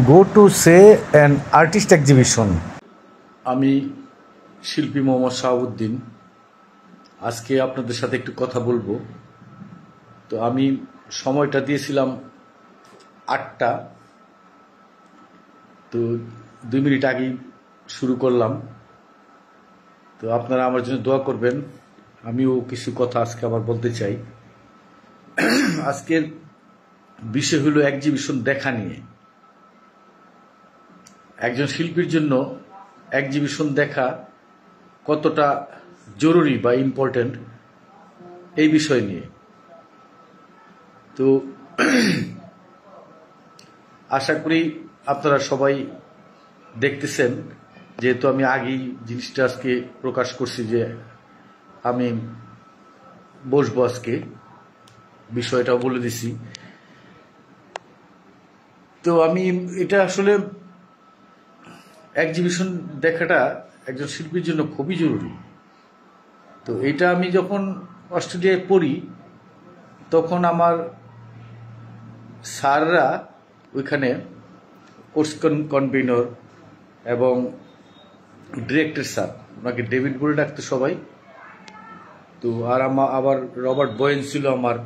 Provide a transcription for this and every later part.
go to say an artist exhibition. আমি শিল্পী মোহাম্মদ শাহাবুদ্দিন আজকে আপনাদের সাথে একটু কথা বলবো। তো আমি সময়টা দিয়েছিলাম 8টা, তো 2 মিনিট আগেই শুরু করলাম। তো আপনারা আমার জন্য দোয়া করবেন। আমিও কিছু কথা আজকে আবার বলতে চাই। আজকের বিষয় হলো এক্সিবিশন দেখা নিয়ে। একজন শিল্পীর জন্য এক্সিবিশন দেখা কতটা জরুরি বা ইম্পর্টেন্ট এই বিষয় নিয়ে। তো আশা করি আপনারা সবাই দেখতেছেন, যেহেতু আমি আগেই জিনিসটা আজকে প্রকাশ করছি যে আমি বসবো আজকে, বিষয়টাও বলে দিছি। তো আমি এটা আসলে এক্সিবিশন দেখাটা একজন শিল্পীর জন্য খুবই জরুরি। তো এটা আমি যখন অস্ট্রেলিয়ায় পড়ি তখন আমার স্যাররা ওইখানে কোর্স কনভেনর এবং ডিরেক্টর স্যার, ওনাকে ডেভিড বলে ডাকতো সবাই। তো আর আবার রবার্ট বয়েন ছিল আমার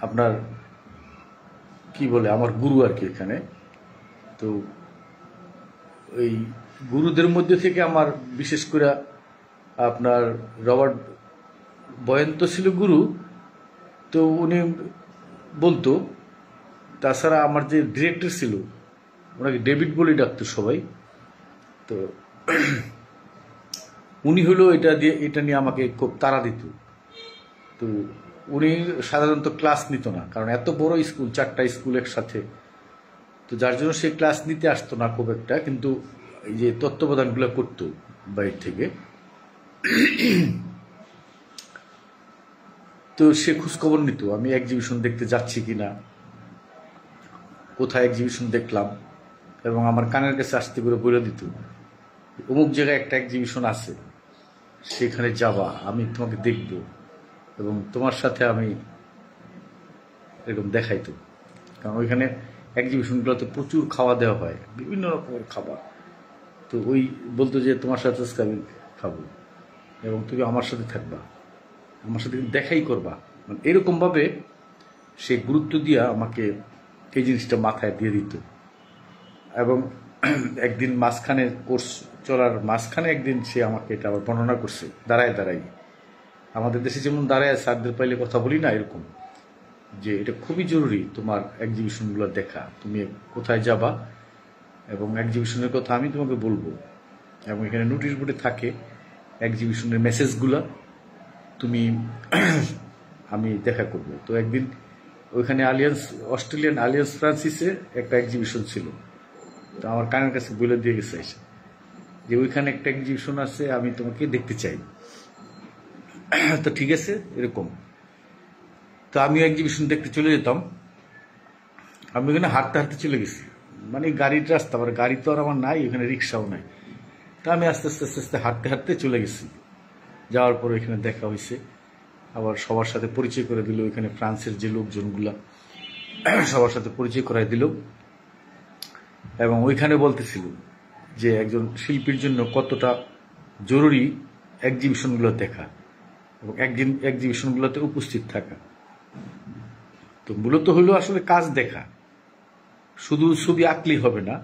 আপনার কি বলে আমার গুরু আর কি এখানে। তো এই গুরুদের মধ্যে থেকে আমার বিশেষ করে আপনার রবার্ট বয়েন তো ছিল গুরু, তো উনি বলতো। তাছাড়া আমার যে ডিরেক্টর ছিল ওনাকে ডেভিড বলে ডাকতো সবাই। তো উনি হলো এটা নিয়ে আমাকে খুব তাড়া দিত। তো উনি সাধারণত ক্লাস নিত না, কারণ এত বড় স্কুল, 4টা স্কুল একসাথে, তো যার জন্য সে ক্লাস নিতে আসতো না খুব একটা, কিন্তু এই যে তত্ত্বাবধানগুলো করতো বাইরে থেকে। তো সে খোঁজখবর নিত আমি এক্সিবিশন দেখতে যাচ্ছি কিনা, কোথায় এক্সিবিশন দেখলাম, এবং আমার কানের কাছে আসতে করে বলে দিত অমুক জায়গায় একটা এক্সিবিশন আছে, সেখানে যাবা, আমি তোমাকে দেখব এবং তোমার সাথে আমি এরকম দেখাইতো। কারণ ওইখানে এক্সিবিশনগুলোতে প্রচুর খাওয়া দেওয়া হয়, বিভিন্ন রকমের খাবার। তো ওই বলতো যে তোমার সাথে আমি খাবো এবং তুমি আমার সাথে থাকবা, আমার সাথে দেখাই করবা, মানে এরকমভাবে সে গুরুত্ব দিয়া আমাকে এই জিনিসটা মাথায় দিয়ে দিত। এবং একদিন মাঝখানে কোর্স চলার মাঝখানে একদিন সে আমাকে এটা আবার বর্ণনা করছে দাঁড়ায় দাঁড়াই। আমাদের দেশে যেমন দাঁড়ায় স্যারদের পাইলে কথা বলি না, এরকম যে এটা খুবই জরুরি তোমার এক্সিবিশনগুলো দেখা, তুমি কোথায় যাবা এবং এক্সিবিশনের কথা আমি তোমাকে বলবো। এবং এখানে নোটিশ বোর্ডে থাকে এক্সিবিশনের মেসেজগুলো, তুমি আমি দেখা করবো। তো একদিন ওইখানে অস্ট্রেলিয়ান আলিয়ান্স ফ্রান্সিসে একটা এক্সিবিশন ছিল। তো আমার কানের কাছে বলে দিয়ে গেছে এসে যে ওইখানে একটা এক্সিবিশন আছে, আমি তোমাকে দেখতে চাই। তো ঠিক আছে, এরকম। তো আমিও এক্সিবিশন দেখতে চলে যেতাম। আমি ওখানে হাঁটতে হাঁটতে চলে গেছি, মানে গাড়ির রাস্তা, আবার গাড়ি তো আর আমার নাই, ওখানে রিক্সাও নাই। তো আমি আস্তে আস্তে আস্তে আস্তে হাঁটতে হাঁটতে চলে গেছি। যাওয়ার পর এখানে দেখা হয়েছে, আবার সবার সাথে পরিচয় করে দিল। ওইখানে ফ্রান্সের যে লোকজনগুলা সবার সাথে পরিচয় করাই দিল। এবং ওইখানে বলতেছিল যে একজন শিল্পীর জন্য কতটা জরুরি এক্সিবিশনগুলো দেখা এবং একদিন এক্সিবিশনগুলোতে উপস্থিত থাকা। তো মূলত হলো আসলে কাজ দেখা, শুধু ছবি আঁকলেই হবে না,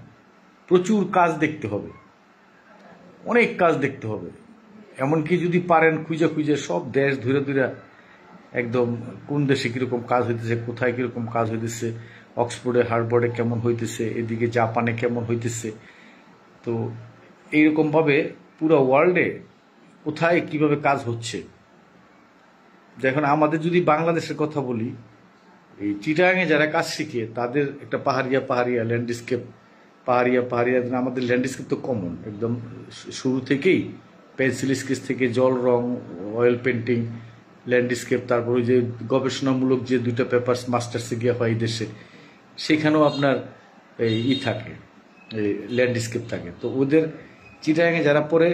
প্রচুর কাজ দেখতে হবে, অনেক কাজ দেখতে হবে। এমনকি যদি পারেন খুঁজে খুঁজে সব দেশ ধরে ধরে একদম কোন দেশে কিরকম কাজ হইতেছে, কোথায় কিরকম কাজ হইতেছে, অক্সফোর্ডে হার্ভার্ডে কেমন হইতেছে, এদিকে জাপানে কেমন হইতেছে। তো এইরকমভাবে পুরো ওয়ার্ল্ডে কোথায় কিভাবে কাজ হচ্ছে। দেখুন, আমাদের যদি বাংলাদেশের কথা বলি, এই চিটাগাঙে যারা কাজ শিখে তাদের একটা পাহাড়িয়া ল্যান্ডস্কেপ, পাহাড়িয়া আমাদের ল্যান্ডস্কেপ তো কমন একদম শুরু থেকেই, পেন্সিল স্কেচ থেকে জল রং, অয়েল পেন্টিং, ল্যান্ডস্কেপ, তারপর ওই যে গবেষণামূলক যে 2টা পেপার মাস্টার্সে গিয়ে হয় এই দেশে, সেখানেও আপনার এই থাকে, এই ল্যান্ডস্কেপ থাকে। তো ওদের চিটাগাঙে যারা পড়ে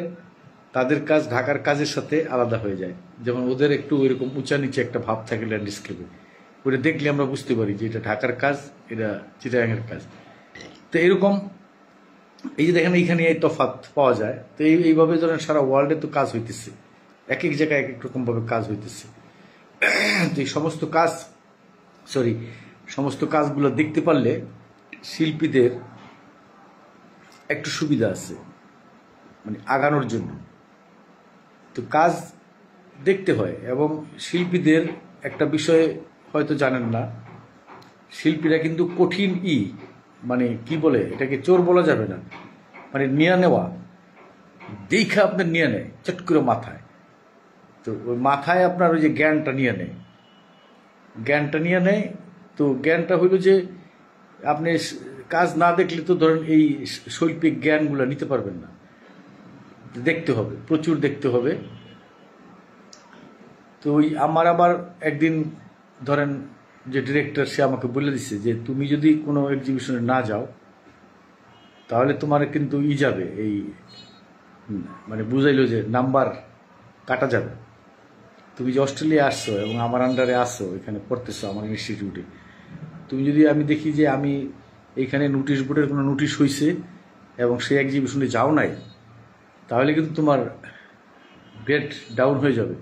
তাদের কাজ ঢাকার কাজের সাথে আলাদা হয়ে যায়। যেমন ওদের একটু এরকম উঁচা নিচে একটা ভাব থাকে ল্যান্ডস্কেপে, করে দেখলে আমরা বুঝতে পারি যে এটা ঢাকার কাজ, এটা চিটাগাংয়ের কাজ। তো এরকম এই যে দেখেন এইখানে এই তফাৎ পাওয়া যায়। তো এইভাবে ধরেন সারা ওয়ার্ল্ডে তো কাজ হইতেছে, এক এক জায়গায় এক এক রকমভাবে কাজ হইতেছে। তো এই সমস্ত কাজগুলো দেখতে পারলে শিল্পীদের একটু সুবিধা আছে, মানে আগানোর জন্য। তো কাজ দেখতে হয়। এবং শিল্পীদের একটা বিষয় হয়তো জানেন না, শিল্পীরা কিন্তু কঠিন মানে কি বলে এটাকে, চোর বলা যাবে না, মানে নিয়ে নেওয়া, দেখা আপনার নিয়ে নেয় চট করে মাথায়। তো ওই মাথায় আপনার ওই যে জ্ঞানটা নিয়ে নেয়, তো জ্ঞানটা হইল যে আপনি কাজ না দেখলে তো ধরেন এই শৈল্পিক জ্ঞানগুলো নিতে পারবেন না, দেখতে হবে, প্রচুর দেখতে হবে। তো ওই আমার আবার একদিন ধরেন যে ডিরেক্টর, সে আমাকে বলে দিচ্ছে যে তুমি যদি কোনো এক্সিবিশনে না যাও তাহলে তোমার কিন্তু যাবে, এই মানে বুঝাইলো যে নাম্বার কাটা যাবে। তুমি যে অস্ট্রেলিয়া আসছো এবং আমার আন্ডারে আসছো, এখানে পড়তেছো আমার ইনস্টিটিউটে, তুমি যদি আমি দেখি যে আমি এইখানে নোটিশ বোর্ডের কোনো নোটিশ হয়েছে এবং সেই এক্সিবিশনে যাও নাই, তাহলে কিন্তু তোমার গ্রেড ডাউন হয়ে যাবে,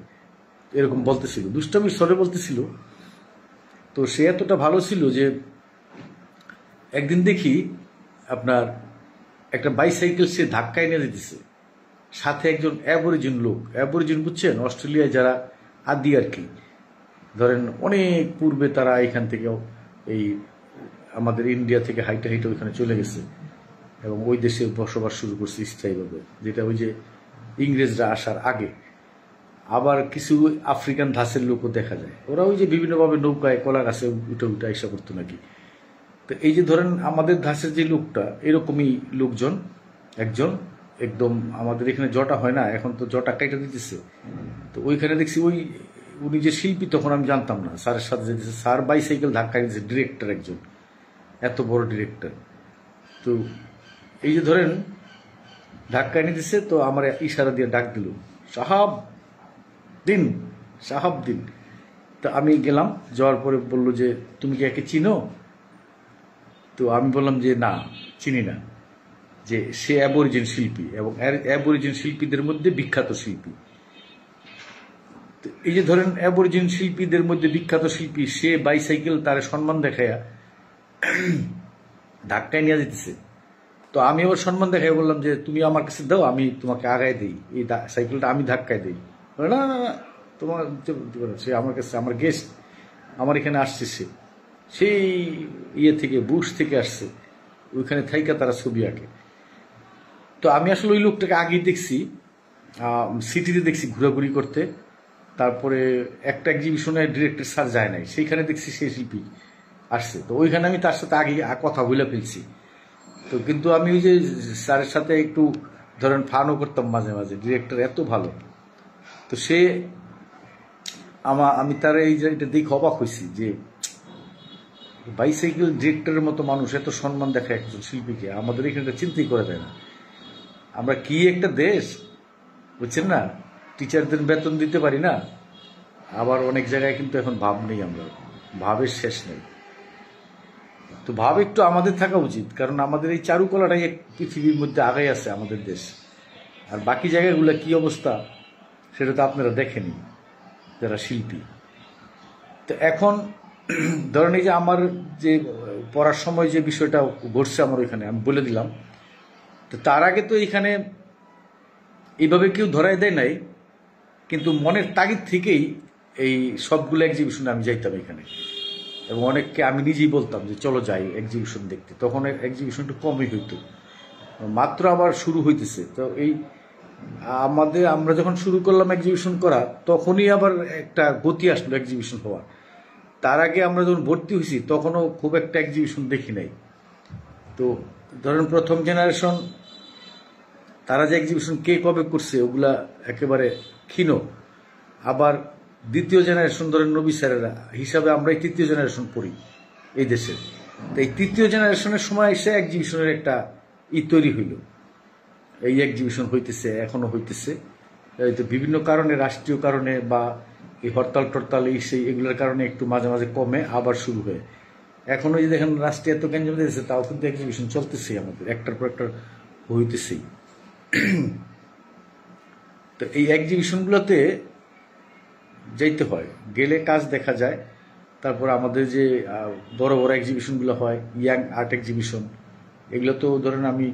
এরকম বলতেছিল, দুষ্টামির স্বরে বলতেছিল। তো সে এতটা ভালো ছিল যে একদিন দেখি আপনার একটা বাইসাইকেল সে ধাক্কায় নিয়ে দিতেছে, সাথে একজন অ্যাবরিজিন বুঝছেন, অস্ট্রেলিয়ায় যারা আদি আর কি, ধরেন অনেক পূর্বে তারা এখান থেকে এই আমাদের ইন্ডিয়া থেকে হাইটে ওইখানে চলে গেছে এবং ওই দেশে বসবাস শুরু করছে স্থায়ীভাবে, যেটা ওই যে ইংরেজরা আসার আগে। আবার কিছু আফ্রিকান ধাঁচের লোকও দেখা যায়, ওরা ওই যে বিভিন্নভাবে নৌকায় কলা গাছে উঠে এসা করতো নাকি। তো এই যে ধরেন আমাদের ধাঁচের যে লোকটা, এরকমই লোকজন, একজন একদম আমাদের এখানে জটা হয় না, এখন তো জটা কাইটা দিতেছে। তো ওইখানে দেখছি উনি যে শিল্পী, তখন আমি জানতাম না, স্যারের সাথে যেতেছে, স্যার বাইসাইকেল ধাক্কা দিতেছে, ডিরেক্টর একজন, এত বড় ডিরেক্টর। তো এই যে ধরেন ধাক্কা এনে দিচ্ছে, তো আমার ইশারা দিয়ে ডাক দিল, সাহাব দিন। তো আমি গেলাম, যাওয়ার পরে বললো যে তুমি কি একে চিনো? তো আমি বললাম যে না, চিনি না, যে সে অ্যাবরিজিন শিল্পী এবং অ্যাবরিজিন শিল্পীদের মধ্যে বিখ্যাত শিল্পী। তো এই যে ধরেন অ্যাবরিজিন শিল্পীদের মধ্যে বিখ্যাত শিল্পী, সে বাইসাইকেল তার সম্মান দেখাইয়া ধাক্কায় নিয়ে যেতেছে। তো আমি আবার সম্মান দেখাই বললাম যে তুমি আমার কাছে দাও, আমি তোমাকে আগায় দিই, এই সাইকেলটা আমি ধাক্কায় দিই। না না না, তোমার সে আমার কাছে, আমার গেস্ট, আমার এখানে আসছে, সেই থেকে বুশ থেকে আসছে, ওইখানে থাইকা তারা ছবি আঁকে। তো আমি আসলে ওই লোকটাকে আগেই দেখছি, সিটিতে দেখছি ঘোরাঘুরি করতে। তারপরে একটা এক্সিবিশনে ডিরেক্টর স্যার যায় নাই, সেইখানে দেখছি সেই শিল্পী আসছে। তো ওইখানে আমি তার সাথে আগে কথা বলে ফেলছি। তো কিন্তু আমি ওই যে স্যারের সাথে একটু ধরেন ফানও করতাম মাঝে মাঝে, ডিরেক্টর এত ভালো। তো সে আমি তার এই যে এটা দেখে অবাক হয়েছি যে বাইসাইকেল ডিরেক্টরের মতো মানুষ এত সম্মান দেখায় একজন শিল্পীকে, আমাদের এখানে চিন্তাই করে দেয় না। আমরা কি একটা দেশ, বুঝছেন না, টিচারদের বেতন দিতে পারি না, আবার অনেক জায়গায় কিন্তু এখন ভাব নেই, আমরা ভাবের শেষ নেই। তো ভাব একটু আমাদের থাকা উচিত, কারণ আমাদের এই চারুকলাটাই এক পৃথিবীর মধ্যে আগাই আছে আমাদের দেশ। আর বাকি জায়গাগুলো কি অবস্থা সেটা তো আপনারা দেখেনি যারা শিল্পী। তো এখন ধরেন এই যে আমার যে পড়ার সময় যে বিষয়টা ঘটছে আমার ওইখানে, আমি বলে দিলাম। তো তার আগে তো এখানে এইভাবে কেউ ধরাই দেয় নাই, কিন্তু মনের তাগিদ থেকেই এই সবগুলো এক্সিবিশনে আমি যাইতাম এখানে, এবং অনেককে আমি নিজেই বলতাম যে চলো যাই এক্সিবিশন দেখতে। তখন এক্সিবিশন একটু কমই হইতো, মাত্র আবার শুরু হইতেছে। তো এই আমরা যখন শুরু করলাম এক্সিবিশন করা, তখনই আবার একটা গতি আসলো এক্সিবিশন হওয়ার। তার আগে আমরা যখন ভর্তি হয়েছি তখনও খুব একটা এক্সিবিশন দেখি নাই। তো ধরেন প্রথম জেনারেশন তারা যে এক্সিবিশন কে কবে করছে ওগুলা একেবারে ক্ষীণ। আবার দ্বিতীয় জেনারেশন ধরেন নবী স্যারেরা হিসাবে আমরা এই তৃতীয় জেনারেশন পড়ি এই দেশে। তো এই তৃতীয় জেনারেশনের সময় এসে এক্সিবিশনের একটা তৈরি হইল। এই এক্সিবিশন হইতেছে, এখনো হইতেছে, বিভিন্ন কারণে, রাষ্ট্রীয় কারণে বা এই হরতাল টরতাল এই সেই এগুলোর কারণে একটু মাঝে মাঝে কমে, আবার শুরু হয়। এখন ওই যে দেখেন রাষ্ট্রীয় এত গ্যাঞ্জাম দিয়েছে, তাও কিন্তু এক্সিবিশন চলতেছেই, আমাদের একটার পর একটা হইতেছেই। তো এই এক্সিবিশনগুলোতে যাইতে হয়, গেলে কাজ দেখা যায়। তারপর আমাদের যে বড় বড় এক্সিবিশনগুলো হয়, ইয়াং আর্ট এক্সিবিশন, এগুলো তো ধরেন আমি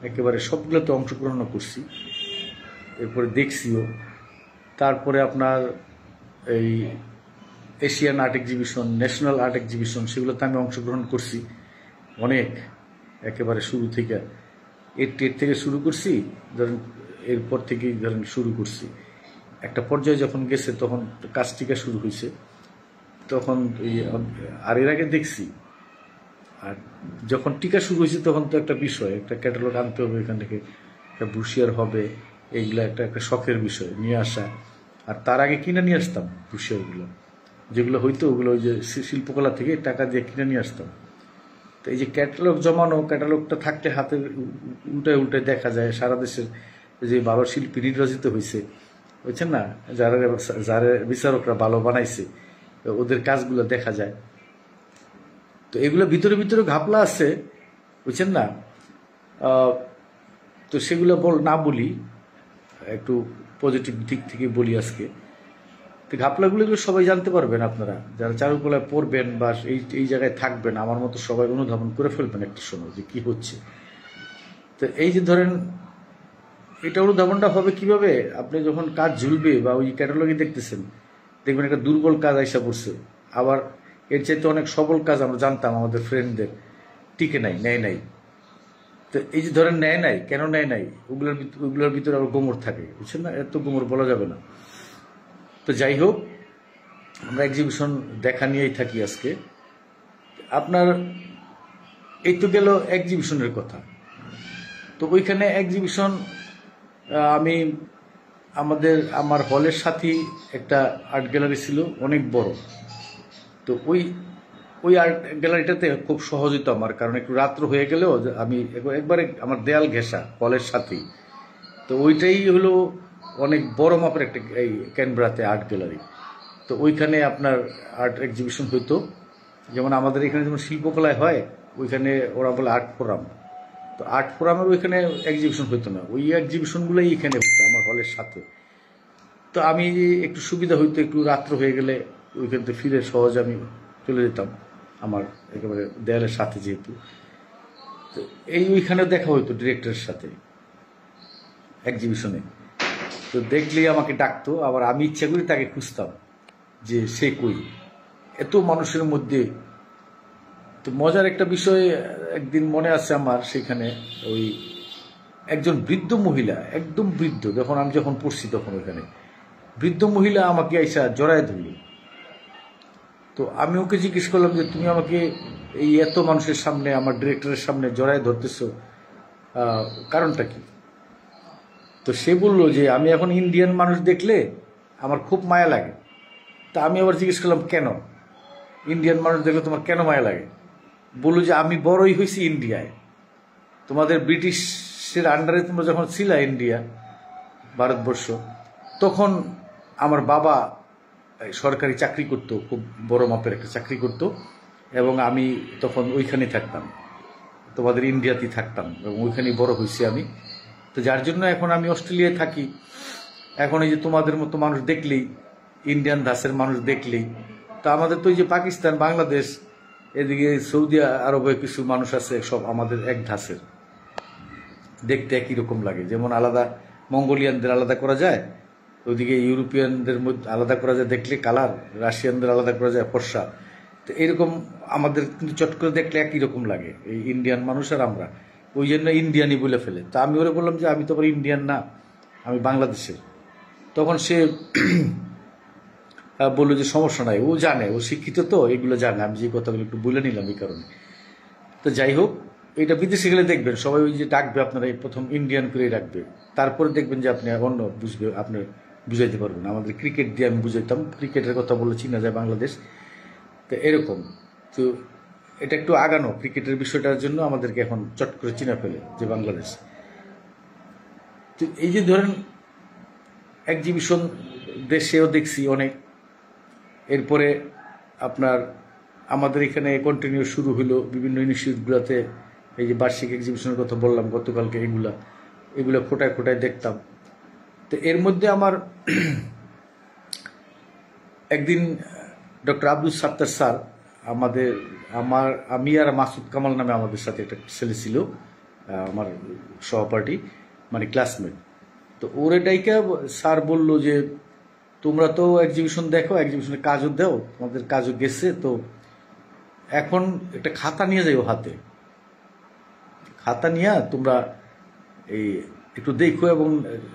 একেবারে সবগুলোতে অংশগ্রহণ করছি, এরপরে দেখছিও। তারপরে আপনার এই Asian art exhibition, national art exhibition, সেগুলোতে আমি অংশগ্রহণ করছি অনেক, একেবারে শুরু থেকে 88 থেকে শুরু করছি, ধরেন এরপর থেকেই ধরেন শুরু করছি। একটা পর্যায়ে যখন গেছে তখন কাজ টিকা শুরু হয়েছে, তখন আর এর আগে দেখছি। আর যখন টিকা শুরু হয়েছে তখন তো একটা বিষয়, একটা ক্যাটালগ আনতে হবে এখান থেকে, একটা ব্রুশিয়ার হবে, এইগুলো একটা একটা শখের বিষয় নিয়ে আসা। আর তার আগে কিনে নিয়ে আসতাম ব্রুশিয়ারগুলো, যেগুলো হইতো ওগুলো ওই যে শিল্পকলা থেকে টাকা দিয়ে কিনে নিয়ে আসতাম। তো এই যে ক্যাটালগ জমানো, ক্যাটালগটা থাকলে হাতে উল্টায় উল্টায় দেখা যায় সারা দেশের যে ভালো শিল্পী নির্বাচিত হয়েছে, বুঝছেন না, যারা যারা বিচারকরা ভালো বানাইছে ওদের কাজগুলো দেখা যায়। তো এগুলো ভিতরে ভিতরে ঘাপলা আছে, বুঝছেন না। তো সেগুলো না বলি, একটু পজিটিভ দিক থেকে বলি আজকে। তো ঘাপলাগুলো এগুলো সবাই জানতে পারবেন, আপনারা যারা চারুকলায় পড়বেন বা এই জায়গায় থাকবেন, আমার মতো সবাই অনুধাবন করে ফেলবেন একটা সময় যে কি হচ্ছে। তো এই যে ধরেন এটা অনুধাবনটা হবে কিভাবে, আপনি যখন কাজ ঝুলবে বা ওই ক্যাটালগে দেখতেছেন, দেখবেন একটা দুর্বল কাজ আইসা পড়ছে, আবার এর চাইতে অনেক সবল কাজ আমরা জানতাম আমাদের ফ্রেন্ডদের টিকে নাই, নেয় নাই। তো এই যে ধরেন নেয় নাই, কেন নেয় নাই, ওগুলোর ভিতরে আবার গোমর থাকে, বুঝছেন না, এত গোমর বলা যাবে না। তো যাই হোক, আমরা এক্সিবিশন দেখা নিয়েই থাকি আজকে। আপনার এই তো গেল এক্সিবিশনের কথা। তো ওইখানে এক্সিবিশন আমি আমার হলের সাথেই একটা আর্ট গ্যালারি ছিল, অনেক বড়। তো ওই আর্ট গ্যালারিটাতে খুব সহজ হতো আমার, কারণ একটু রাত্র হয়ে গেলেও আমি একবারে আমার দেয়াল ঘেঁষা হলের সাথেই। তো ওইটাই হলো অনেক বড় মাপের একটা এই ক্যানবেরাতে আর্ট গ্যালারি। তো ওইখানে আপনার আর্ট এক্সিবিশন হইতো, যেমন আমাদের এখানে যেমন শিল্পকলায় হয়, ওইখানে ওরা বলে আর্ট ফোরাম। তো আর্ট ফোরামের ওইখানে এক্সিবিশন হইতো না, ওই এক্সিবিশনগুলোই এখানে হতো আমার হলের সাথে। তো আমি একটু সুবিধা হইতো, একটু রাত্র হয়ে গেলে ওইখান থেকে ফিরে সহজে আমি চলে যেতাম আমার একেবারে দেয়ালের সাথে যেহেতু। তো ওইখানে দেখা হইতো ডিরেক্টরের সাথে এক্সিবিশনে। তো দেখলেই আমাকে ডাকতো, আবার আমি ইচ্ছা করি তাকে খুঁজতাম যে সে কই, এত মানুষের মধ্যে। তো মজার একটা বিষয় একদিন মনে আছে আমার, সেখানে ওই একজন বৃদ্ধ মহিলা, একদম বৃদ্ধ, আমি যখন পড়ছি তখন ওইখানে বৃদ্ধ মহিলা আমাকে আইসা জড়ায় ধরল। তো আমি ওকে জিজ্ঞেস করলাম যে তুমি আমাকে এই এত মানুষের সামনে, আমার ডিরেক্টরের সামনে জড়ায় ধরতেছ, কারণটা কি? তো সে বলল যে আমি এখন ইন্ডিয়ান মানুষ দেখলে আমার খুব মায়া লাগে। তা আমি আবার জিজ্ঞেস করলাম কেন, ইন্ডিয়ান মানুষ দেখলে তোমার কেন মায়া লাগে? বললো যে আমি বড়ই হয়েছি ইন্ডিয়ায়, তোমাদের ব্রিটিশের আন্ডারে তোমরা যখন ছিলা ইন্ডিয়া, ভারতবর্ষ, তখন আমার বাবা সরকারি চাকরি করতো, খুব বড় মাপের একটা চাকরি করতো, এবং আমি তখন ওইখানে থাকতাম, তোমাদের ইন্ডিয়াতেই থাকতাম, এবং ওইখানেই বড় হয়েছি আমি। তো যার জন্য এখন আমি অস্ট্রেলিয়ায় থাকি। এখন এই যে তোমাদের মতো মানুষ দেখলেই, ইন্ডিয়ান ধাঁচের মানুষ দেখলেই, তো আমাদের তো এই যে পাকিস্তান, বাংলাদেশ, এদিকে সৌদি আরবে কিছু মানুষ আছে, সব আমাদের এক ধাঁচের, দেখতে একই রকম লাগে। যেমন আলাদা মঙ্গোলিয়ানদের আলাদা করা যায়, ওইদিকে ইউরোপিয়ানদের মধ্যে আলাদা করা যায় দেখলে কালার, রাশিয়ানদের আলাদা করা যায় ফর্সা। তো এইরকম আমাদের কিন্তু চট করে দেখলে একই রকম লাগে, এই ইন্ডিয়ান মানুষ আর আমরা, ওই জন্য ইন্ডিয়ানই বলে ফেলে। তা আমি ওরে বললাম যে আমি তো আবার ইন্ডিয়ান না, আমি বাংলাদেশের। তখন সে বললো যে সমস্যা নাই, ও জানে, ও শিক্ষিত, তো এগুলো জানে। আমি যে কথাগুলো একটু বলে নিলাম এই কারণে। তো যাই হোক, এটা বিদেশে গেলে দেখবেন সবাই ওই যে ডাকবে আপনারা, এই প্রথম ইন্ডিয়ান করেই ডাকবে, তারপরে দেখবেন যে আপনি অন্য বুঝবে, আপনি বুঝাইতে পারবেন। আমাদের ক্রিকেট দিয়ে আমি বুঝাইতাম, ক্রিকেটের কথা বলে চিনা যায় বাংলাদেশ। তো এরকম, তো এটা একটু আগানো ক্রিকেটের বিষয়টার জন্য আমাদেরকে এখন চট করে চিনা ফেলে যে বাংলাদেশ। তো এই যে ধরেন এক্সিবিশন দেশেও দেখছি অনেক, এরপরে আপনার আমাদের এখানে কন্টিনিউ শুরু হলো বিভিন্ন ইনস্টিটিউটগুলোতে, এই যে বার্ষিক এক্সিবিশনের কথা বললাম গতকালকে, এগুলা খোটায় খোটায় দেখতাম। তো এর মধ্যে আমার একদিন ডক্টর আব্দুল সাত্তার স্যার আমি আর মাসুদ কামাল নামে আমাদের সাথে একটা ছেলে ছিল, আমার সহপাঠী, মানে ক্লাসমেট। তো ওরে ডাইকা স্যার বলল যে তোমরা তো এক্সিবিশন দেখো, এক্সিবিশনের কাজও দাও, তোমাদের কাজও গেছে, তো এখন একটা খাতা নিয়ে যাইও হাতে, খাতা নিয়ে তোমরা এই একটু দেখো এবং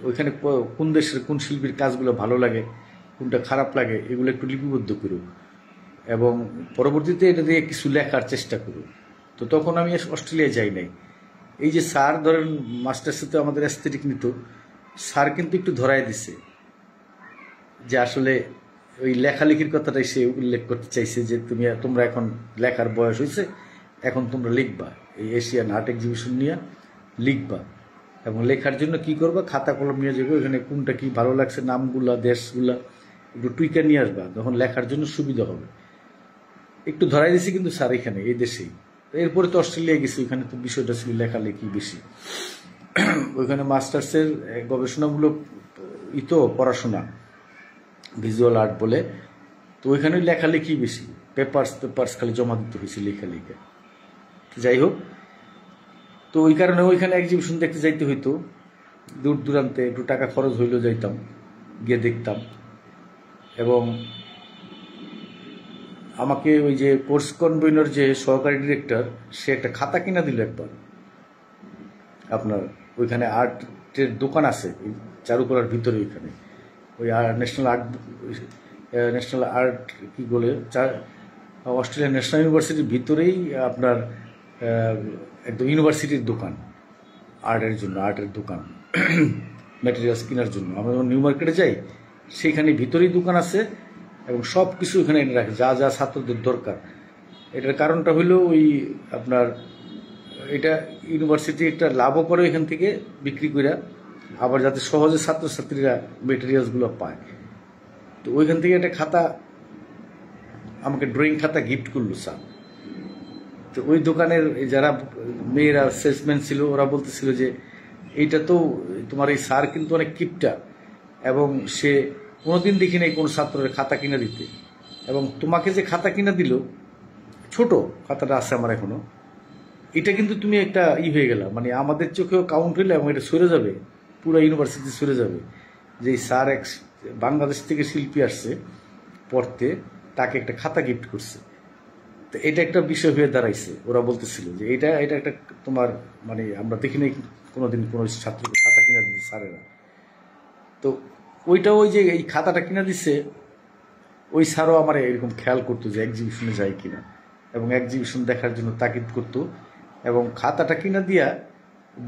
ওইখানে কোন দেশের কোন শিল্পীর কাজগুলো ভালো লাগে, কোনটা খারাপ লাগে, এগুলো একটু লিপিবদ্ধ করো এবং পরবর্তীতে এটা দিয়ে কিছু লেখার চেষ্টা করো। তো তখন আমি অস্ট্রেলিয়ায় যাই নাই। এই যে স্যার ধরেন মাস্টার্সে তো আমাদের অ্যাস্থেটিক নিত, স্যার কিন্তু একটু ধরায় দিছে যে আসলে ওই লেখালেখির কথাটাই সে উল্লেখ করতে চাইছে যে তোমরা এখন লেখার বয়স হয়েছে, এখন তোমরা লিখবা, এই এশিয়ান আর্ট এক্সিবিশন নিয়ে লিখবা এবং লেখার জন্য কি করবা, খাতা কলম নিয়ে যাবো, এখানে কোনটা কি ভালো লাগছে নামগুলা দেশগুলা একটু টুইকা নিয়ে আসবা, তখন লেখার জন্য সুবিধা হবে। একটু ধরাই দিছি কিন্তু স্যার এখানে এই দেশেই। এরপরে তো অস্ট্রেলিয়ায় গেছি, ওইখানে তো বিষয়টা ছিল লেখালেখি বেশি, ওইখানে মাস্টার্সের গবেষণামূলক পড়াশোনা ভিজুয়াল আর্ট বলে, তো ওইখানে লেখালেখি বেশি, পেপার্স খালি জমা দিতে হয়েছে লেখালেখা। যাই হোক, তো ওই কারণে ওইখানে এক্সিবিশন দেখতে যাইতে হইতো, দূর দূরান্তে একটু টাকা খরচ হইলেও যাইতাম, গিয়ে দেখতাম। এবং আমাকে ওই যে কোর্স কনভেনর যে সহকারী ডিরেক্টর, সে একটা খাতা কিনা দিল একবার। আপনার ওইখানে আর্টের দোকান আছে চারুকলার ভিতরে, ওইখানে ওই ন্যাশনাল আর্ট কি বলে, অস্ট্রেলিয়ান ন্যাশনাল ইউনিভার্সিটির ভিতরেই আপনার একদম ইউনিভার্সিটির দোকান, আর্টের দোকান ম্যাটেরিয়ালস কেনার জন্য। আমরা যখন নিউ মার্কেটে যাই, সেইখানে ভিতরেই দোকান আছে এবং সব কিছু এখানে এনে রাখে, যা যা ছাত্রদের দরকার। এটার কারণটা হলো ওই আপনার এটা ইউনিভার্সিটি একটা লাভও করে এখান থেকে বিক্রি করে, আবার যাতে সহজে ছাত্রছাত্রীরা মেটেরিয়ালসগুলো পায়। তো ওইখান থেকে একটা খাতা, আমাকে ড্রয়িং খাতা গিফট করলো স্যার। তো ওই দোকানের যারা মেয়েরা সেলসম্যান ছিল, ওরা বলতেছিল যে এইটা তো তোমার এই স্যার কিন্তু অনেক কিপটা, এবং সে কোনোদিন দেখি নাই কোনো ছাত্রের খাতা কিনে দিতে, এবং তোমাকে যে খাতা কিনে দিল, ছোট খাতাটা আছে আমার এখনো, এটা কিন্তু তুমি একটা হয়ে গেলা, মানে আমাদের চোখেও কাউন্ট হইলে এবং এটা সরে যাবে, পুরো ইউনিভার্সিটি সরে যাবে যে এই স্যার বাংলাদেশ থেকে শিল্পী আসছে পড়তে, তাকে একটা খাতা গিফট করছে। তো এটা একটা বিষয় হয়ে দাঁড়াইছে। ওরা বলতেছিল যে এটা একটা তোমার, মানে আমরা দেখি নাই কোনোদিন কোনো ছাত্রকে খাতা কিনে দিচ্ছে স্যারেরা। তো ওইটা ওই যে এই খাতাটা কিনে দিচ্ছে, ওই স্যারও আমার এরকম খেয়াল করতো যে এক্সিবিশনে যায় কিনা, এবং এক্সিবিশন দেখার জন্য তাগিদ করতো, এবং খাতাটা কিনা দিয়া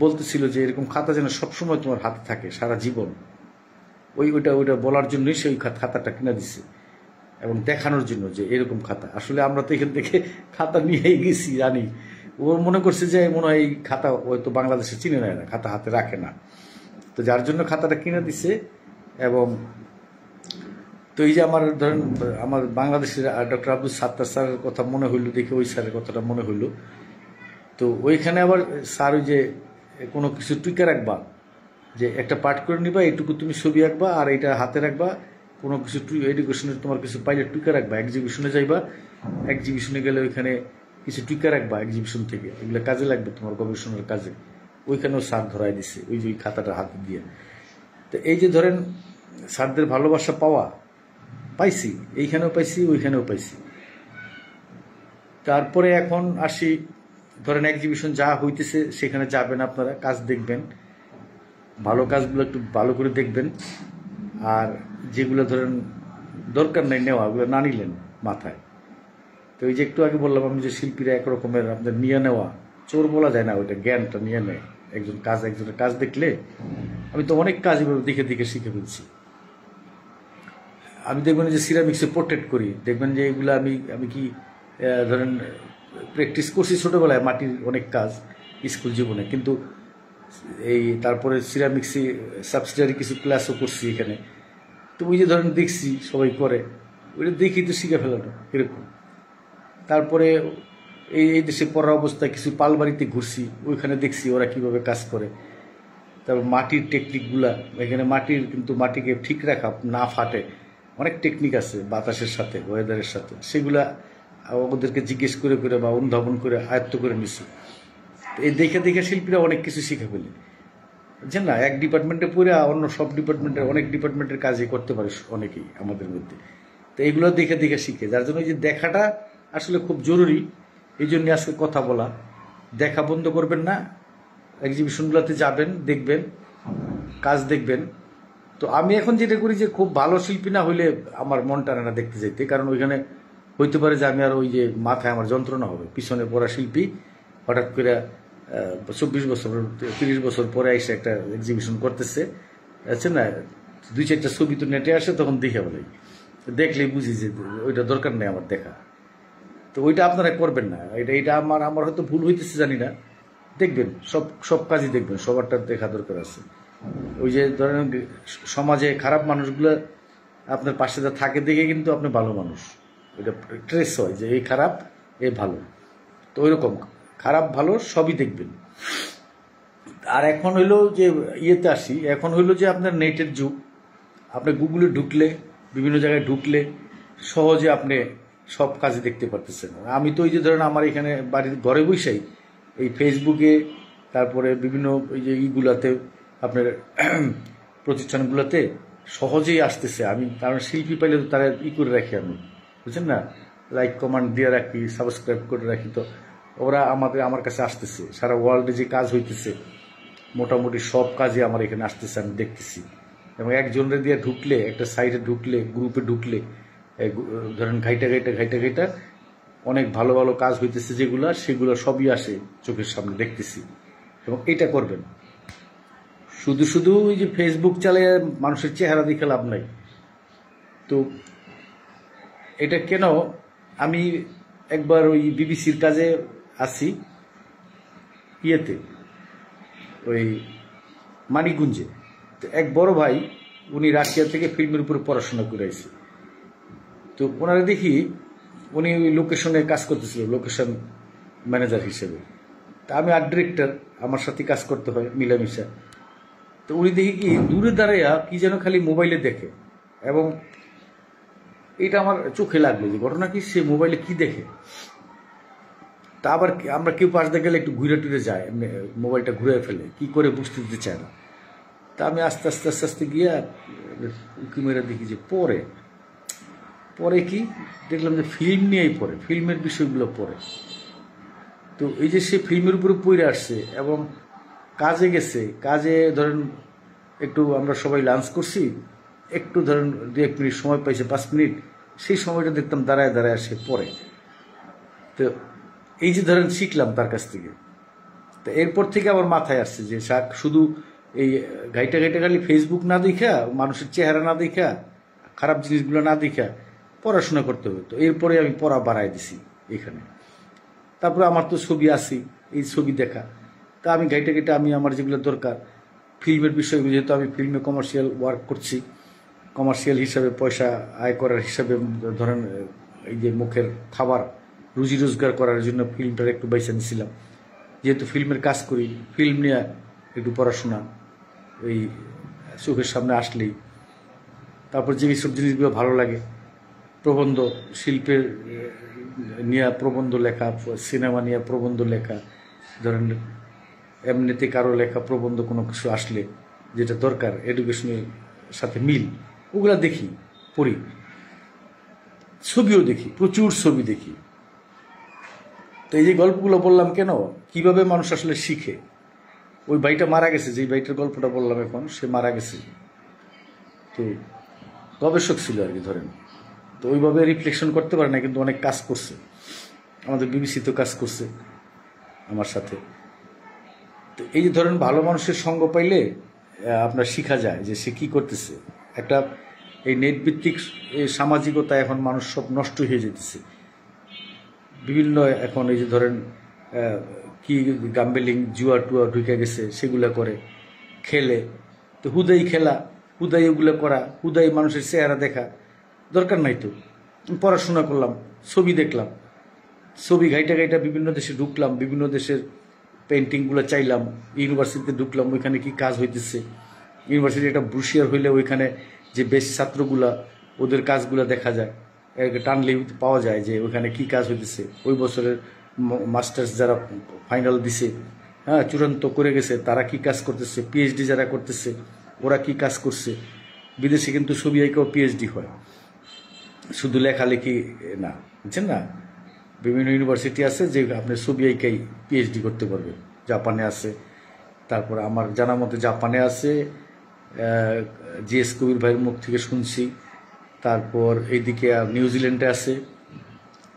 বলতেছিল যে এরকম খাতা যেন সবসময় তোমার হাতে থাকে সারা জীবন। ওইটা বলার জন্যই সে ওই খাতাটা কিনা দিচ্ছে এবং দেখানোর জন্য যে এরকম খাতা। আসলে আমরা তো এখান থেকে খাতা নিয়েই গেছি, জানি ও মনে করছে যে মনে হয় এই খাতা হয়তো বাংলাদেশে চিনে নেয় না, খাতা হাতে রাখে না, তো যার জন্য খাতাটা কিনে দিছে। এবং তো এই যে আমার ধরেন আমার বাংলাদেশের ডক্টর আব্দুল সাত্তার স্যারের কথা মনে হইলো দেখে, ওই স্যারের কথাটা মনে হইলো। তো ওইখানে আবার স্যার ওই যে কোনো কিছু টুইকা রাখবা, যে একটা পাঠ করে নিবা, এইটুকু তুমি ছবি আঁকবা আর এটা হাতে রাখবা, কোনো কিছু এডুকেশনের তোমার কিছু পাইলে টুইকা রাখবা, এক্সিবিশনে যাইবা, এক্সিবিশনে গেলে ওইখানে কিছু টুইকা রাখবা এক্সিবিশন থেকে, এগুলো কাজে লাগবে তোমার গবেষণার কাজে। ওইখানেও স্যার ধরাই দিছে ওই যে খাতাটা হাতে দিয়ে। তো এই যে ধরেন স্যারদের ভালোবাসা পাইছি, এইখানেও পাইছি, ওইখানেও পাইছি। তারপরে এখন আসি, ধরেন এক্সিবিশন যা হইতেছে সেখানে যাবেন আপনারা, কাজ দেখবেন, ভালো কাজগুলো একটু ভালো করে দেখবেন, আর যেগুলো ধরেন দরকার নেই নেওয়া, ওগুলো না নিলেন মাথায়। তো এই যে একটু আগে বললাম আমি যে শিল্পীরা একরকমের আপনাদের নিয়ে নেওয়া, চোর বলা যায় না, ওইটা জ্ঞানটা নিয়ে নেয়। একজনের কাজ দেখলে, আমি তো অনেক কাজ এভাবে দেখে দেখে শিখে ফেলছি। আমি দেখবেন যে সিরামিক্সে পোর্ট্রেট করি, দেখবেন যে এগুলো আমি কি ধরেন প্র্যাকটিস করছি ছোটোবেলায়, মাটির অনেক কাজ স্কুল জীবনে, কিন্তু এই তারপরে সিরামিক্সে সাবসিডিয়ারি কিছু ক্লাসও করছি এখানে। তো ওই যে ধরেন দেখছি সবাই করে, ওইটা দেখেই তো শিখে ফেলানো এরকম। তারপরে এই দেশে পড়ার অবস্থায় কিছু পালবাড়িতে ঘুরছি, ওইখানে দেখছি ওরা কিভাবে কাজ করে। তারপর মাটির টেকনিকগুলা, এখানে মাটিকে ঠিক রাখা না ফাটে অনেক টেকনিক আছে বাতাসের সাথে, ওয়েদারের সাথে, সেগুলা ওদেরকে জিজ্ঞেস করে করে বা অনুধাবন করে আয়ত্ত করে নিছি। এই দেখে দেখে শিল্পীরা অনেক কিছু শিখে ফেলে, বুঝছেন না? এক ডিপার্টমেন্টে পড়ে অন্য সব ডিপার্টমেন্টের অনেক ডিপার্টমেন্টের কাজই করতে পারে অনেকেই আমাদের মধ্যে। তো এইগুলো দেখে দেখে শিখে, যার জন্য এই যে দেখাটা আসলে খুব জরুরি। এই জন্য আজকে কথা বলা। দেখা বন্ধ করবেন না, এক্সিবিশনগুলোতে যাবেন, দেখবেন, কাজ দেখবেন। তো আমি এখন যেটা করি যে খুব ভালো শিল্পী না হইলে আমার মন টানে না দেখতে যাইতে, কারণ ওইখানে হইতে পারে যে আমি আর ওই যে মাথায় আমার যন্ত্রণা হবে। পিছনে পড়া শিল্পী হঠাৎ করে 24 বছর 30 বছর পরে এসে একটা এক্সিবিশন করতেছে, আছে না, 2-4টা ছবি তো নেটে আসে, তখন দেখে বলে, দেখলেই বুঝি যে ওইটা দরকার নেই আমার দেখা। তো ওইটা আপনারা করবেন না। এটা আমার হয়তো ভুল হইতেছে জানি না। দেখবেন, সব কাজই দেখবেন, সবারটা দেখা দরকার আছে। ওই যে ধরেন সমাজে খারাপ মানুষগুলো আপনার পাশে থাকে দেখে কিন্তু আপনি ভালো মানুষ, ওইটা ট্রেস হয় যে এই খারাপ এ ভালো। তো ওইরকম খারাপ ভালো সবই দেখবেন। আর এখন হইলো যে ইয়েতে আসি, এখন হইলো যে আপনার নেটের যুগ। আপনি গুগলে ঢুকলে, বিভিন্ন জায়গায় ঢুকলে সহজে আপনি সব কাজে দেখতে পারতেছেন। আমি তো ওই যে ধরেন আমার এখানে বাড়ির ঘরে বসেই এই ফেসবুকে, তারপরে বিভিন্ন ওই যে ইগুলাতে আপনার প্রতিষ্ঠানগুলোতে সহজেই আসতেছে। আমি কারণ শিল্পী পাইলে তো তারা করে রাখি আমি, বুঝছেন না, লাইক কমান্ড দিয়ে রাখি, সাবস্ক্রাইব করে রাখি। তো ওরা আমার কাছে আসতেছে, সারা ওয়ার্ল্ডে যে কাজ হইতেছে মোটামুটি সব কাজই আমার এখানে আসতেছে, আমি দেখতেছি। এবং একজনের দিয়ে ঢুকলে, একটা সাইটে ঢুকলে, গ্রুপে ঢুকলে, ধরেন ঘাইটা অনেক ভালো ভালো কাজ হইতেছে সেগুলো সবই আসে চোখের সামনে, দেখতেছি। এবং এটা করবেন। শুধু ওই যে ফেসবুক চালিয়ে মানুষের চেহারা দেখে লাভ নাই। তো এটা কেন, আমি একবার ওই বিবিসির কাজে আসি ইয়েতে, ওই মানিকগঞ্জে। তো এক বড় ভাই, উনি রাশিয়া থেকে ফিল্মের উপরে পড়াশোনা করে আসছে। তো ওনারা দেখি উনি ওই লোকেশনে কাজ করতেছিল, লোকেশন ম্যানেজার হিসেবে। তা আমি আর্ট ডিরেক্টর, আমার সাথে কাজ করতে হয় মিলামিশা। তো উনি দেখি কি দূরে দাঁড়াইয়া কি যেন খালি মোবাইলে দেখে, এবং এটা আমার চোখে লাগলো যে ঘটনা কি, সে মোবাইলে কি দেখে। তা আবার আমরা কেউ পাশ দিয়ে গেলে একটু ঘুরে টুরে যায়, মোবাইলটা ঘুরে ফেলে, কি করে বুঝতে দিতে চায় না। তা আমি আস্তে আস্তে গিয়া উঁকি মেরে দেখি যে পরে কি দেখলাম যে ফিল্ম নিয়েই পড়ে, ফিল্মের বিষয়গুলো পড়ে। তো এই যে সে ফিল্মের উপরে পড়ে আসছে এবং কাজে গেছে, কাজে ধরেন একটু আমরা সবাই লাঞ্চ করছি, একটু ধরেন 2-1 মিনিট সময় পাইছে, 5 মিনিট, সেই সময়টা দেখতাম দাঁড়ায় সে পড়ে। তো এই যে ধরেন শিখলাম তার কাছ থেকে। তো এরপর থেকে আমার মাথায় আসছে যে শুধু এই ঘাইটা খালি ফেসবুক না দেখা, মানুষের চেহারা না দেখা, খারাপ জিনিসগুলো না দেখা পড়াশোনা করতে হবে। তো এরপরে আমি পড়া বাড়াই দিছি এখানে। তারপরে আমার তো ছবি আছে, এই ছবি দেখা। তা আমি ঘাইটা আমি আমার যেগুলো দরকার ফিল্মের বিষয়গুলো, যেহেতু আমি ফিল্মে কমার্শিয়াল ওয়ার্ক করছি, কমার্শিয়াল হিসাবে পয়সা আয় করার হিসাবে, ধরেন এই যে মুখের খাবার রুজি রোজগার করার জন্য ফিল্মটার একটু বাইসা নিয়েছিলাম। যেহেতু ফিল্মের কাজ করি, ফিল্ম নিয়ে একটু পড়াশোনা এই চোখের সামনে আসলেই। তারপর যেসব জিনিসগুলো ভালো লাগে, প্রবন্ধ, শিল্পের নিয়ে প্রবন্ধ লেখা, সিনেমা নিয়ে প্রবন্ধ লেখা, ধরেন এমনিতে কারো লেখা প্রবন্ধ কোনো কিছু আসলে যেটা দরকার এডুকেশনের সাথে মিল, ওগুলা দেখি, পড়ি, ছবিও দেখি, প্রচুর ছবি দেখি। তো এই যে গল্পগুলো বললাম কেন, কিভাবে মানুষ আসলে শিখে। ওই ভাইটা মারা গেছে, যে ভাইটার গল্পটা বললাম এখন, সে মারা গেছে। তো গবেষক ছিল আর কি ধরেন। তো ওইভাবে রিফ্লেকশন করতে পারে না, কিন্তু অনেক কাজ করছে, আমাদের বিবিসি তো কাজ করছে আমার সাথে। তো এই যে ধরেন ভালো মানুষের সঙ্গ পাইলে আপনার শিখা যায় যে সে কি করতেছে। একটা এই নেট ভিত্তিক সামাজিকতা এখন মানুষ সব নষ্ট হয়ে যেতেছে। বিভিন্ন এখন এই যে ধরেন কি গাম্বেলিং, জুয়া টুয়া ঢুকে গেছে, সেগুলা করে খেলে। তো হুদাই খেলা, হুদাই ওগুলো করা, হুদাই মানুষের চেহারা দেখা দরকার নাই। তো পড়াশোনা করলাম, ছবি দেখলাম, ছবি ঘাইটা ঘাইটা বিভিন্ন দেশে ঢুকলাম, বিভিন্ন দেশের পেন্টিংগুলো চাইলাম, ইউনিভার্সিটিতে ঢুকলাম, ওইখানে কি কাজ হইতেছে, ইউনিভার্সিটি একটা ব্রুশিয়ার হইলে ওইখানে যে বেস্ট ছাত্রগুলা ওদের কাজগুলো দেখা যায়, টানলে পাওয়া যায় যে ওইখানে কি কাজ হইতেছে, ওই বছরের মাস্টার্স যারা ফাইনাল দিছে, হ্যাঁ চূড়ান্ত করে গেছে, তারা কি কাজ করতেছে, পিএইচডি যারা করতেছে ওরা কি কাজ করছে। বিদেশে কিন্তু ছবি আঁকাও পিএইচডি হয়, শুধু লেখালেখি না, বুঝছেন না। বিভিন্ন ইউনিভার্সিটি আছে যে আপনি ছবি আঁকাই পিএইচডি করতে পারবে, জাপানে আছে, তারপর আমার জানা মতে জাপানে আছে, জিএস কবির ভাইয়ের মুখ থেকে শুনছি, তারপর এইদিকে নিউজিল্যান্ডে আছে,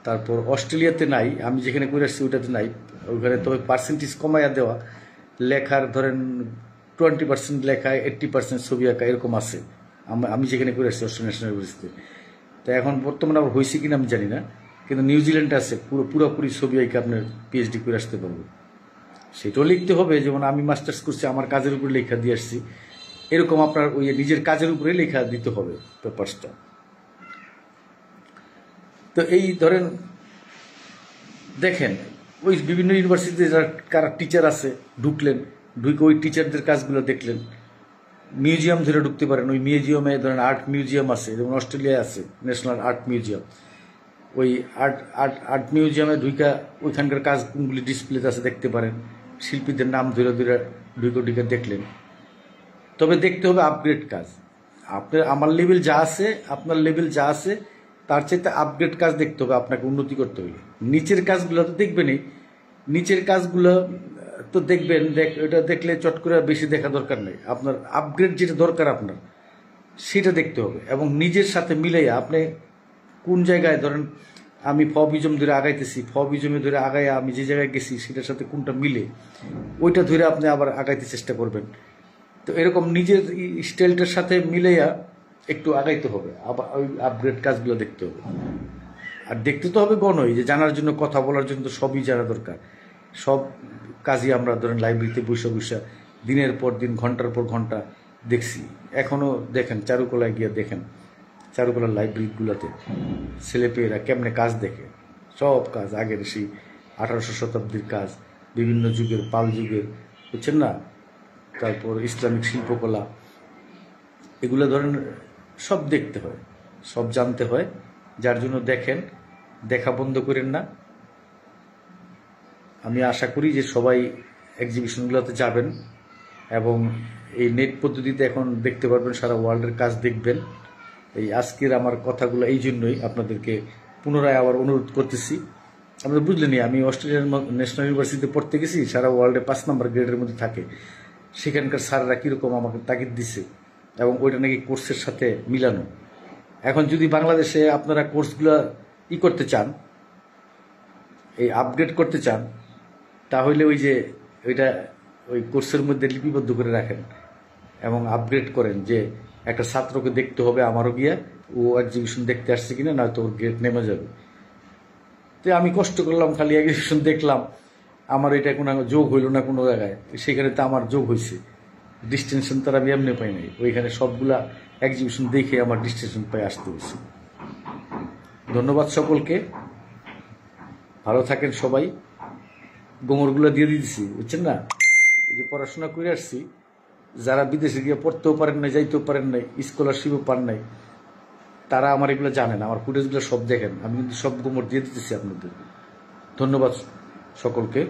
তারপর অস্ট্রেলিয়াতে নাই, আমি যেখানে করে আসছি ওইটাতে নাই, ওইখানে তবে পার্সেন্টেজ কমাইয়া দেওয়া, লেখার ধরেন 20% লেখা 80% ছবি আঁকা এরকম আছে। আমি যেখানে করে আসছি অস্ট্রেলিয়ান ন্যাশনাল ইউনিভার্সিটিতে, তো এখন বর্তমানে আবার হয়েছে কিনা আমি জানি না, কিন্তু নিউজিল্যান্ডে আছে পুরোপুরি ছবি আঁকা আপনার পিএইচডি করে আসতে পারবো। সেটাও লিখতে হবে, যেমন আমি মাস্টার্স করছি আমার কাজের উপরে লেখা দিয়ে আসছি, এরকম আপনার ওই নিজের কাজের উপরে লেখা দিতে হবে পেপারসটা। তো এই ধরেন দেখেন ওই বিভিন্ন ইউনিভার্সিটিতে যারা কারা টিচার আছে ঢুকলেন, ঢুকে ওই টিচারদের কাজগুলো দেখলেন, মিউজিয়াম ধরে ঢুকতে পারেন, ওই মিউজিয়ামে ধরেন আর্ট মিউজিয়াম আছে, যেমন অস্ট্রেলিয়ায় আছে ন্যাশনাল আর্ট মিউজিয়াম, ওই আর্ট মিউজিয়ামে ঢুকা ওইখানকার কাজ কোনগুলি ডিসপ্লেতে আছে দেখতে পারেন, শিল্পীদের নাম ধরে ধরে ঢুকে দেখলেন। তবে দেখতে হবে আপগ্রেড কাজ, আপনার আমার লেভেল যা আছে, আপনার লেভেল যা আছে তার চাইতে আপগ্রেড কাজ দেখতে হবে, আপনাকে উন্নতি করতে হবে। নিচের কাজগুলো তো দেখবেনই, নিচের কাজগুলো তো দেখবেন, এটা দেখলে চট করে বেশি দেখা দরকার নেই, আপনার আপগ্রেড যেটা দরকার আপনার সেটা দেখতে হবে, এবং নিজের সাথে মিলাইয়া আপনি কোন জায়গায় ধরেন আমি ফবিজম ধরে আগাইতেছি, ফবিজমে ধরে আগাইয়া আমি যে জায়গায় গেছি সেটার সাথে কোনটা মিলে ওইটা ধরে আপনি আবার আগাইতে চেষ্টা করবেন। তো এরকম নিজের স্টাইলটার সাথে মিলাইয়া একটু আগাইতে হবে, আবার ওই আপগ্রেড কাজগুলো দেখতে হবে। আর দেখতে তো হবে গণই, যে জানার জন্য কথা বলার জন্য তো সবই জানা দরকার, সব কাজই আমরা ধরেন লাইব্রেরিতে বসে দিনের পর দিন ঘন্টার পর ঘন্টা দেখছি। এখনও দেখেন চারুকলায় গিয়ে দেখেন, চারুকলার লাইব্রেরিগুলোতে ছেলেপেয়েরা কেমনে কাজ দেখে, সব কাজ আগের সেই 1800 শতাব্দীর কাজ, বিভিন্ন যুগের, পাল যুগের, বুঝছেন না, তারপর ইসলামিক শিল্পকলা, এগুলো ধরেন সব দেখতে হয়, সব জানতে হয়। যার জন্য দেখেন, দেখা বন্ধ করেন না। আমি আশা করি যে সবাই এক্সিবিশনগুলোতে যাবেন, এবং এই নেট পদ্ধতিতে এখন দেখতে পারবেন, সারা ওয়ার্ল্ডের কাজ দেখবেন। এই আজকের আমার কথাগুলো এই জন্যই আপনাদেরকে পুনরায় আবার অনুরোধ করতেছি। আপনারা বুঝলেনই, আমি অস্ট্রেলিয়ান ন্যাশনাল ইউনিভার্সিটিতে পড়তে গেছি, সারা ওয়ার্ল্ডে 5 নম্বর গ্রেডের মধ্যে থাকে, সেখানকার স্যাররা কীরকম আমাকে তাগিদ দিছে, এবং ওইটা নাকি কোর্সের সাথে মিলানো। এখন যদি বাংলাদেশে আপনারা কোর্সগুলো করতে চান, এই আপগ্রেড করতে চান, তাহলে ওই যে ওইটা ওই কোর্সের মধ্যে লিপিবদ্ধ করে রাখেন এবং আপগ্রেড করেন, যে একটা ছাত্রকে দেখতে হবে আমারও গিয়া ও এক্সিবিশন দেখতে আসছে কিনা, নয়তো ওর গ্রেড নেমে যাবে। তো আমি কষ্ট করলাম, খালি এক্সিবিশন দেখলাম, আমার এটা কোনো যোগ হইল না কোনো জায়গায়, সেখানে তো আমার যোগ হয়েছে, ডিস্টিংশন তারা আমি এমনি পাই নাই, ওইখানে সবগুলা এক্সিবিশন দেখে আমার ডিস্টিংশন পাই আসতে হয়েছে। ধন্যবাদ সকলকে, ভালো থাকেন সবাই। গোমরগুলো দিয়ে দিয়েছি, বুঝছেন না, এই যে পড়াশোনা করে আসছি, যারা বিদেশে গিয়ে পড়তেও পারেন নাই, যাইতেও পারেন নাই, স্কলারশিপও পান নাই, তারা আমার এগুলো জানেন, আমার ফুটেজগুলো সব দেখেন, আমি কিন্তু সব গোমর দিয়ে দিতেছি আপনাদের। ধন্যবাদ সকলকে।